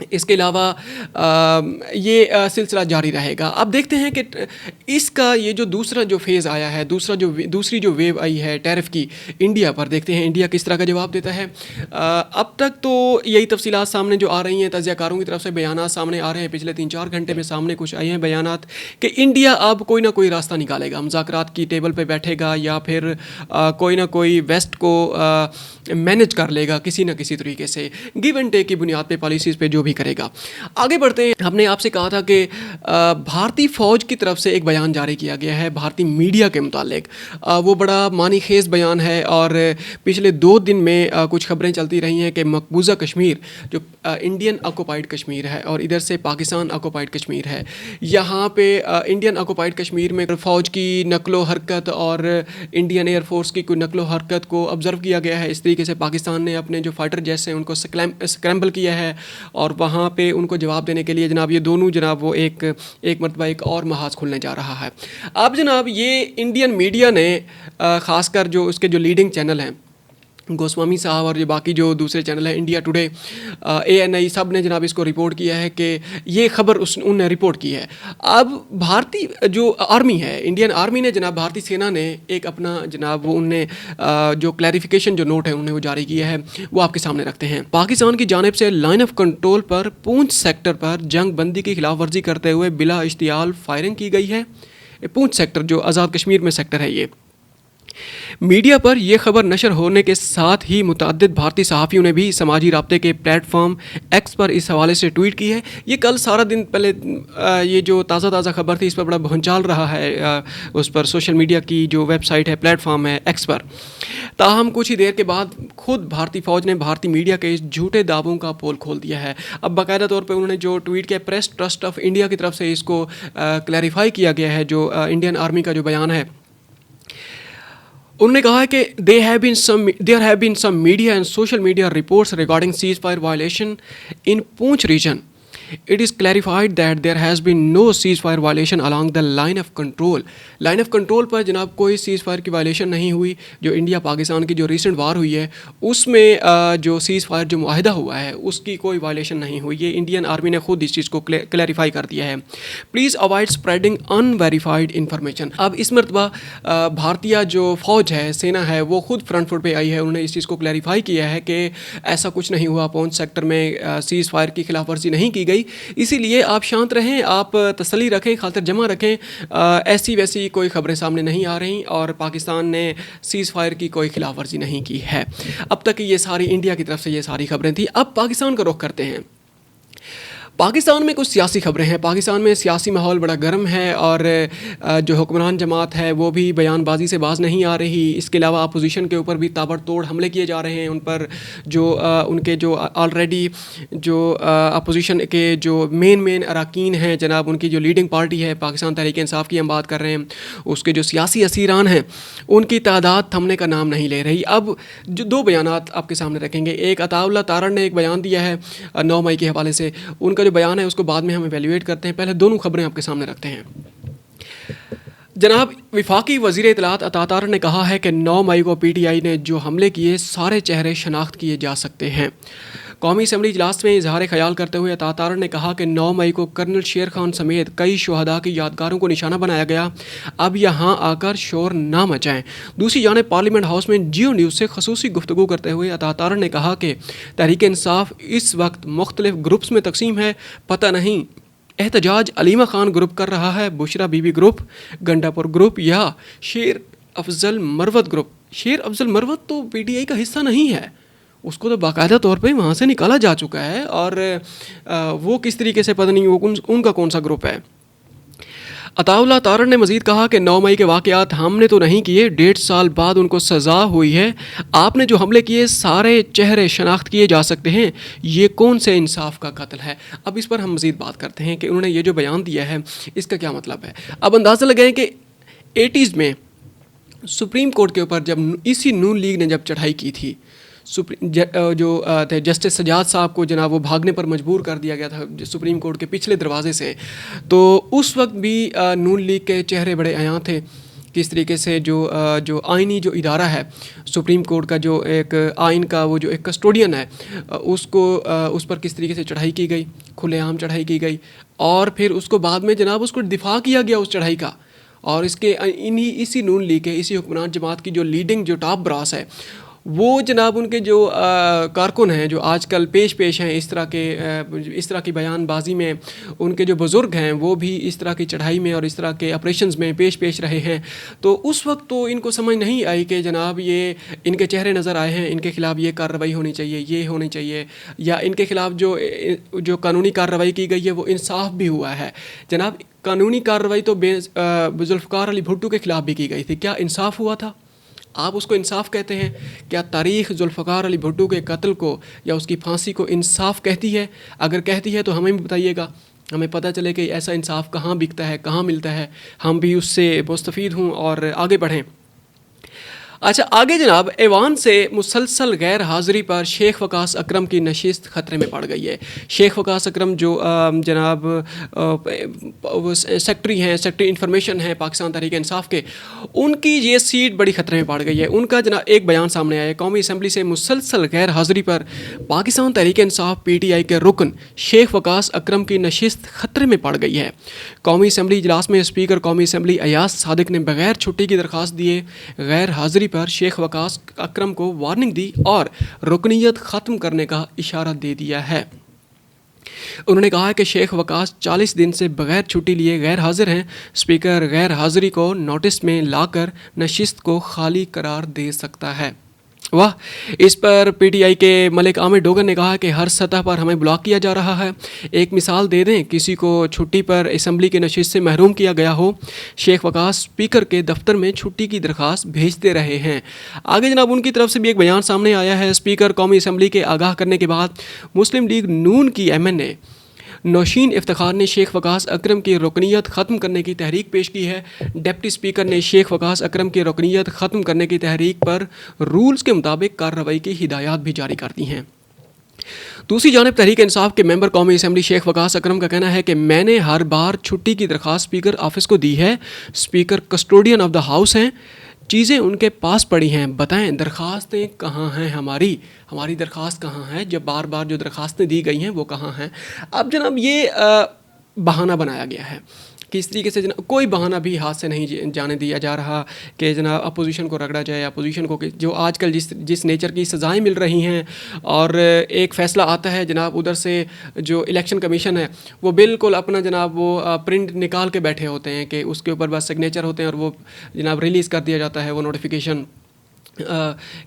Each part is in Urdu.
اس کے علاوہ یہ سلسلہ جاری رہے گا. اب دیکھتے ہیں کہ اس کا یہ جو دوسرا جو فیز آیا ہے، دوسری جو ویو آئی ہے ٹیرف کی انڈیا پر، دیکھتے ہیں انڈیا کس طرح کا جواب دیتا ہے. اب تک تو یہی تفصیلات سامنے جو آ رہی ہیں، تجزیہ کاروں کی طرف سے بیانات سامنے آ رہے ہیں. پچھلے 3-4 گھنٹے میں سامنے کچھ آئے ہیں بیانات کہ انڈیا اب کوئی نہ کوئی راستہ نکالے گا، مذاکرات کی ٹیبل پہ بیٹھے گا، یا پھر کوئی نہ کوئی ویسٹ کو مینج کر لے گا کسی نہ کسی طریقے سے، گیو اینڈ ٹیک کی بنیاد پہ، پالیسیز پہ جو بھی کرے گا. آگے بڑھتے ہیں. ہم نے آپ سے کہا تھا کہ بھارتی فوج کی طرف سے ایک بیان جاری کیا گیا ہے بھارتی میڈیا کے متعلق. وہ بڑا معنی خیز بیان ہے، اور پچھلے 2 دن میں کچھ خبریں چلتی رہی ہیں کہ مقبوضہ کشمیر جو انڈین آکوپائڈ کشمیر ہے، اور ادھر سے پاکستان آکوپائڈ کشمیر ہے، یہاں پہ انڈین آکوپائڈ کشمیر میں فوج کی نقل و حرکت اور انڈین ایئر فورس کی کوئی نقل و حرکت کو آبزرو کیا گیا ہے. اس طریقے سے پاکستان نے اپنے جو فائٹر جیٹس ہیں ان کو اسکریمبل کیا ہے، اور وہاں پہ ان کو جواب دینے کے لیے جناب یہ دونوں جناب وہ ایک مرتبہ ایک اور محاذ کھلنے جا رہا ہے. اب جناب یہ انڈین میڈیا نے خاص کر جو اس کے جو لیڈنگ چینل ہیں، گوسوامی صاحب اور یہ باقی جو دوسرے چینل ہیں، انڈیا ٹوڈے، ANI، سب نے جناب اس کو رپورٹ کیا ہے کہ یہ خبر انہوں نے رپورٹ کی ہے. اب بھارتی جو آرمی ہے، انڈین آرمی نے جناب، بھارتی سینا نے ایک اپنا جناب وہ انہوں نے جو کلیریفیکیشن جو نوٹ ہے انہوں نے وہ جاری کیا ہے، وہ آپ کے سامنے رکھتے ہیں. پاکستان کی جانب سے لائن آف کنٹرول پر پونچھ سیکٹر پر جنگ بندی کی خلاف ورزی کرتے ہوئے بلا اشتعال فائرنگ کی گئی ہے. پونچھ سیکٹر جو آزاد کشمیر میں سیکٹر ہے، یہ میڈیا پر یہ خبر نشر ہونے کے ساتھ ہی متعدد بھارتی صحافیوں نے بھی سماجی رابطے کے پلیٹ فارم ایکس پر اس حوالے سے ٹویٹ کی ہے. یہ کل سارا دن پہلے یہ جو تازہ خبر تھی، اس پر بڑا بھونچال رہا ہے اس پر، سوشل میڈیا کی جو ویب سائٹ ہے، پلیٹ فارم ہے ایکس پر. تاہم کچھ ہی دیر کے بعد خود بھارتی فوج نے بھارتی میڈیا کے اس جھوٹے دعووں کا پول کھول دیا ہے. اب باقاعدہ طور پہ انہوں نے جو ٹویٹ کیا، پریس ٹرسٹ آف انڈیا کی طرف سے اس کو کلیریفائی کیا گیا ہے، جو انڈین آرمی کا جو بیان ہے. انہوں نے کہا ہے کہ there have been some media and social media reports regarding ceasefire violation in Poonch region. It is clarified that there has been no ceasefire violation along the line of control. Line of control پر جناب کوئی سیز فائر کی وائلیشن نہیں ہوئی. جو انڈیا پاکستان کی جو ریسنٹ وار ہوئی ہے اس میں جو سیز فائر جو معاہدہ ہوا ہے اس کی کوئی وائلیشن نہیں ہوئی. یہ انڈین آرمی نے خود اس چیز کو کلیریفائی کر دیا ہے. Please avoid spreading in verified information. اب اس مرتبہ بھارتیہ جو فوج ہے، سینا ہے، وہ خود فرنٹ فٹ پہ آئی ہے. انہوں نے اس چیز کو کلیریفائی کیا ہے کہ ایسا کچھ نہیں ہوا، پونچھ سیکٹر میں سیز فائر کی خلاف ورزی نہیں کی گئی. اسی لیے آپ شانت رہیں، آپ تسلی رکھیں، خاطر جمع رکھیں. ایسی ویسی کوئی خبریں سامنے نہیں آ رہی، اور پاکستان نے سیز فائر کی کوئی خلاف ورزی نہیں کی ہے. اب تک یہ ساری انڈیا کی طرف سے یہ ساری خبریں تھیں. اب پاکستان کا رخ کرتے ہیں. پاکستان میں کچھ سیاسی خبریں ہیں. پاکستان میں سیاسی ماحول بڑا گرم ہے، اور جو حکمران جماعت ہے وہ بھی بیان بازی سے باز نہیں آ رہی. اس کے علاوہ اپوزیشن کے اوپر بھی تابڑ توڑ حملے کیے جا رہے ہیں. ان پر جو ان کے جو آلریڈی جو اپوزیشن کے جو مین اراکین ہیں جناب، ان کی جو لیڈنگ پارٹی ہے پاکستان تحریک انصاف کی ہم بات کر رہے ہیں، اس کے جو سیاسی اسیران ہیں ان کی تعداد تھمنے کا نام نہیں لے رہی. اب جو 2 بیانات آپ کے سامنے رکھیں گے. ایک عطاء اللہ تارڑ نے ایک بیان دیا ہے 9 مئی کے حوالے سے. ان کا جو بیان ہے اس کو بعد میں ہم ایویلیویٹ کرتے ہیں. پہلے دونوں خبریں آپ کے سامنے رکھتے ہیں. جناب وفاقی وزیر اطلاعات عطاء تارڑ نے کہا ہے کہ 9 مئی کو PTI نے جو حملے کیے سارے چہرے شناخت کیے جا سکتے ہیں. قومی اسمبلی اجلاس میں اظہار خیال کرتے ہوئے عطاء تارڑ نے کہا کہ 9 مئی کو کرنل شیر خان سمیت کئی شہداء کی یادگاروں کو نشانہ بنایا گیا. اب یہاں آ کر شور نہ مچائیں. دوسری جانب پارلیمنٹ ہاؤس میں جیو نیوز سے خصوصی گفتگو کرتے ہوئے عطاء تارڑ نے کہا کہ تحریک انصاف اس وقت مختلف گروپس میں تقسیم ہے. پتہ نہیں احتجاج علیمہ خان گروپ کر رہا ہے، بشرا بی بی گروپ، گنڈا پور گروپ، یا شیر افضل مروت گروپ. شیر افضل مروت تو PTI کا حصہ نہیں ہے، اس کو تو باقاعدہ طور پہ وہاں سے نکالا جا چکا ہے، اور وہ کس طریقے سے پتہ نہیں وہ ان کا کون سا گروپ ہے. عطاء اللہ تارڑ نے مزید کہا کہ 9 مئی کے واقعات ہم نے تو نہیں کیے، 1.5 سال بعد ان کو سزا ہوئی ہے. آپ نے جو حملے کیے سارے چہرے شناخت کیے جا سکتے ہیں. یہ کون سے انصاف کا قتل ہے؟ اب اس پر ہم مزید بات کرتے ہیں کہ انہوں نے یہ جو بیان دیا ہے اس کا کیا مطلب ہے. اب اندازہ لگائیں کہ 80s میں سپریم کورٹ کے اوپر جب اسی نون لیگ نے جب چڑھائی کی تھی، جو تھے جسٹس سجاد صاحب کو جناب وہ بھاگنے پر مجبور کر دیا گیا تھا سپریم کورٹ کے پچھلے دروازے سے، تو اس وقت بھی نون لیگ کے چہرے بڑے عیاں تھے. کس طریقے سے جو آئینی جو ادارہ ہے سپریم کورٹ کا، جو ایک آئین کا وہ جو ایک کسٹوڈین ہے، اس پر کس طریقے سے چڑھائی کی گئی، کھلے عام چڑھائی کی گئی، اور پھر اس کو بعد میں جناب اس کو دفاع کیا گیا اس چڑھائی کا. اور اسی نون لیگ کے، اسی حکمران جماعت کی جو لیڈنگ جو ٹاپ براس ہے، وہ جناب ان کے جو کارکن ہیں جو آج کل پیش ہیں اس طرح کی بیان بازی میں، ان کے جو بزرگ ہیں وہ بھی اس طرح کی چڑھائی میں اور اس طرح کے آپریشنز میں پیش رہے ہیں. تو اس وقت تو ان کو سمجھ نہیں آئی کہ جناب یہ ان کے چہرے نظر آئے ہیں، ان کے خلاف یہ کارروائی ہونی چاہیے، یہ ہونی چاہیے، یا ان کے خلاف جو قانونی کارروائی کی گئی ہے وہ انصاف بھی ہوا ہے. جناب قانونی کارروائی تو ذوالفقار علی بھٹو کے خلاف بھی کی گئی تھی، کیا انصاف ہوا تھا؟ آپ اس کو انصاف کہتے ہیں؟ کیا تاریخ ذوالفقار علی بھٹو کے قتل کو یا اس کی پھانسی کو انصاف کہتی ہے؟ اگر کہتی ہے تو ہمیں بھی بتائیے گا، ہمیں پتہ چلے کہ ایسا انصاف کہاں بکتا ہے، کہاں ملتا ہے، ہم بھی اس سے مستفید ہوں اور آگے بڑھیں. اچھا آگے جناب، ایوان سے مسلسل غیر حاضری پر شیخ وقاص اکرم کی نشست خطرے میں پڑ گئی ہے. شیخ وقاص اکرم جو جناب سیکٹری انفارمیشن ہیں پاکستان تحریک انصاف کے، ان کی یہ سیٹ بڑی خطرے میں پڑ گئی ہے. ان کا جناب ایک بیان سامنے آیا ہے، قومی اسمبلی سے مسلسل غیر حاضری پر پاکستان تحریک انصاف PTI کے رکن شیخ وقاص اکرم کی نشست خطرے میں پڑ گئی ہے. قومی اسمبلی اجلاس میں اسپیکر قومی اسمبلی ایاز صادق نے بغیر چھٹی کی درخواست دیے غیر حاضری پر شیخ وقاص اکرم کو وارننگ دی اور رکنیت ختم کرنے کا اشارہ دے دیا ہے. انہوں نے کہا کہ شیخ وقاص 40 دن سے بغیر چھٹی لیے غیر حاضر ہیں. اسپیکر غیر حاضری کو نوٹس میں لا کر نشست کو خالی قرار دے سکتا ہے. واہ. اس پر PTI کے ملک عامر ڈوگر نے کہا کہ ہر سطح پر ہمیں بلاک کیا جا رہا ہے. ایک مثال دے دیں، کسی کو چھٹی پر اسمبلی کی نشست سے محروم کیا گیا ہو، شیخ وقاص اسپیکر کے دفتر میں چھٹی کی درخواست بھیجتے رہے ہیں. آگے جناب ان کی طرف سے بھی ایک بیان سامنے آیا ہے. اسپیکر قومی اسمبلی کے آگاہ کرنے کے بعد مسلم لیگ نون کی MNA نوشین افتخار نے شیخ وقاص اکرم کی رکنیت ختم کرنے کی تحریک پیش کی ہے. ڈپٹی اسپیکر نے شیخ وقاص اکرم کی رکنیت ختم کرنے کی تحریک پر رولز کے مطابق کارروائی کی ہدایات بھی جاری کر دی ہیں. دوسری جانب تحریک انصاف کے ممبر قومی اسمبلی شیخ وقاص اکرم کا کہنا ہے کہ میں نے ہر بار چھٹی کی درخواست اسپیکر آفس کو دی ہے. Speaker custodian of the house ہیں، چیزیں ان کے پاس پڑی ہیں. بتائیں درخواستیں کہاں ہیں؟ ہماری درخواست کہاں ہے؟ جب بار بار جو درخواستیں دی گئی ہیں وہ کہاں ہیں؟ اب جناب یہ بہانہ بنایا گیا ہے. کس طریقے سے جناب کوئی بہانہ بھی ہاتھ سے نہیں جانے دیا جا رہا کہ جناب اپوزیشن کو رگڑا جائے. اپوزیشن کو جو آج کل جس نیچر کی سزائیں مل رہی ہیں، اور ایک فیصلہ آتا ہے جناب ادھر سے جو الیکشن کمیشن ہے وہ بالکل اپنا جناب وہ پرنٹ نکال کے بیٹھے ہوتے ہیں کہ اس کے اوپر بس سگنیچر ہوتے ہیں اور وہ جناب ریلیز کر دیا جاتا ہے وہ نوٹیفیکیشن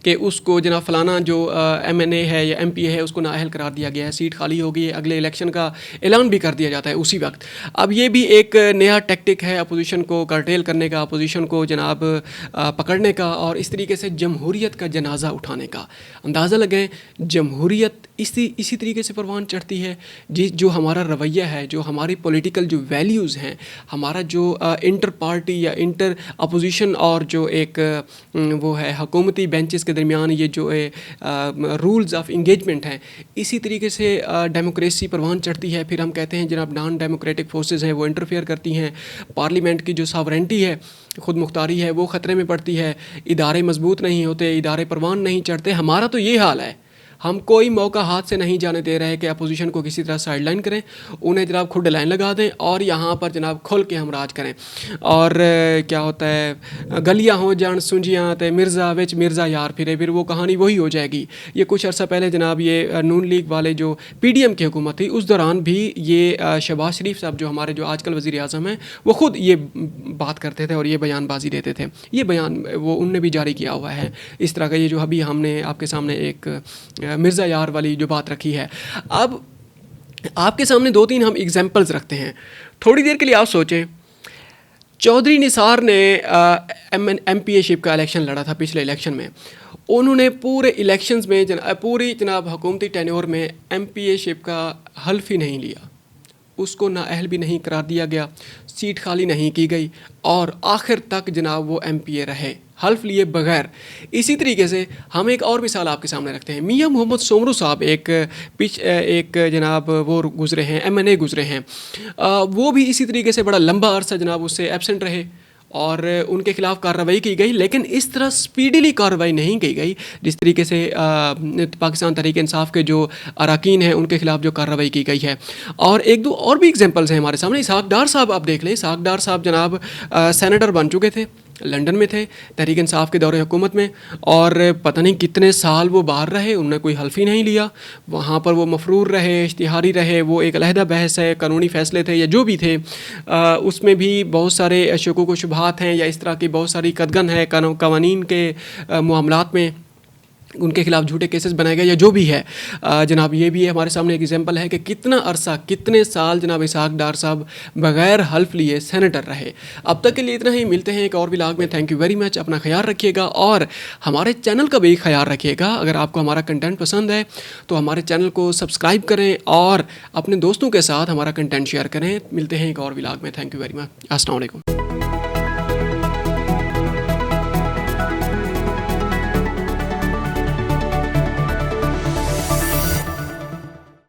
کہ اس کو جناب فلانا جو MNA ہے یا MP ہے اس کو نااہل قرار دیا گیا ہے، سیٹ خالی ہو گئی ہے. اگلے الیکشن کا اعلان بھی کر دیا جاتا ہے اسی وقت. اب یہ بھی ایک نیا ٹیکٹک ہے اپوزیشن کو کرٹیل کرنے کا، اپوزیشن کو جناب پکڑنے کا، اور اس طریقے سے جمہوریت کا جنازہ اٹھانے کا. اندازہ لگیں جمہوریت اسی طریقے سے پروان چڑھتی ہے جو ہمارا رویہ ہے، جو ہماری پولیٹیکل جو ویلیوز ہیں، ہمارا جو انٹر پارٹی یا انٹر اپوزیشن اور جو ایک وہ ہے حکومتی بینچز کے درمیان یہ جو رولز آف انگیجمنٹ ہیں، اسی طریقے سے ڈیموکریسی پروان چڑھتی ہے. پھر ہم کہتے ہیں جناب نان ڈیموکریٹک فورسز ہیں وہ انٹرفیئر کرتی ہیں. پارلیمنٹ کی جو ساورینٹی ہے، خود مختاری ہے، وہ خطرے میں پڑتی ہے. ادارے مضبوط نہیں ہوتے، ادارے پروان نہیں چڑھتے. ہمارا تو یہ حال ہے. ہم کوئی موقع ہاتھ سے نہیں جانے دے رہے کہ اپوزیشن کو کسی طرح سائڈ لائن کریں، انہیں جناب خود لائن لگا دیں اور یہاں پر جناب کھل کے ہم راج کریں. اور کیا ہوتا ہے، گلیاں ہو جان سنجیاں تے مرزا وچ مرزا یار پھرے، پھر وہ کہانی وہی ہو جائے گی. یہ کچھ عرصہ پہلے جناب یہ نون لیگ والے جو PDM کی حکومت تھی اس دوران بھی یہ شہباز شریف صاحب جو ہمارے جو آج کل وزیر اعظم ہیں وہ خود یہ بات کرتے تھے اور یہ بیان بازی دیتے تھے. یہ بیان وہ ان نے بھی جاری کیا ہوا ہے اس طرح کا. یہ جو ابھی ہم نے آپ کے سامنے ایک مرزا یار والی جو بات رکھی ہے. اب آپ کے سامنے 2-3 ہم ایگزامپلز رکھتے ہیں. تھوڑی دیر کے لیے آپ سوچیں، چودھری نثار نے MPA شپ کا الیکشن لڑا تھا پچھلے الیکشن میں. انہوں نے پورے الیکشنز میں پوری جناب حکومتی ٹینیور میں MPA شپ کا حلف ہی نہیں لیا. اس کو نااہل بھی نہیں قرار دیا گیا، سیٹ خالی نہیں کی گئی، اور آخر تک جناب وہ MPA رہے حلف لیے بغیر. اسی طریقے سے ہم ایک اور مثال آپ کے سامنے رکھتے ہیں. میاں محمد سومرو صاحب ایک جناب وہ گزرے ہیں، MNA گزرے ہیں. وہ بھی اسی طریقے سے بڑا لمبا عرصہ جناب اس سے ایبسنٹ رہے اور ان کے خلاف کارروائی کی گئی، لیکن اس طرح سپیڈیلی کارروائی نہیں کی گئی جس طریقے سے پاکستان تحریک انصاف کے جو اراکین ہیں ان کے خلاف جو کارروائی کی گئی ہے۔ اور ایک دو اور بھی ایگزامپلس ہیں ہمارے سامنے۔ اسحاق ڈار صاحب آپ دیکھ لیں، اسحاق ڈار صاحب جناب سینیٹر بن چکے تھے، لنڈن میں تھے تحریک انصاف کے دور حکومت میں، اور پتہ نہیں کتنے سال وہ باہر رہے، انہوں نے کوئی حلف ہی نہیں لیا، وہاں پر وہ مفرور رہے، اشتہاری رہے، وہ ایک علیحدہ بحث ہے، قانونی فیصلے تھے یا جو بھی تھے، اس میں بھی بہت سارے شکوک و شبہات ہیں یا اس طرح کی بہت ساری قدغن ہے قوانین کے معاملات میں، ان کے خلاف جھوٹے کیسز بنائے گئے یا جو بھی ہے جناب۔ یہ بھی ہمارے سامنے ایک ایگزامپل ہے کہ کتنا عرصہ، کتنے سال جناب اسحاق ڈار صاحب بغیر حلف لیے سینیٹر رہے۔ اب تک کے لیے اتنا ہی، ملتے ہیں ایک اور ولاگ میں۔ تھینک یو ویری مچ، اپنا خیال رکھیے گا اور ہمارے چینل کا بھی خیال رکھیے گا۔ اگر آپ کو ہمارا کنٹینٹ پسند ہے تو ہمارے چینل کو سبسکرائب کریں اور اپنے دوستوں کے ساتھ ہمارا کنٹینٹ شیئر کریں۔ ملتے ہیں ایک اور ولاگ میں۔ تھینک یو ویری مچ، السلام علیکم۔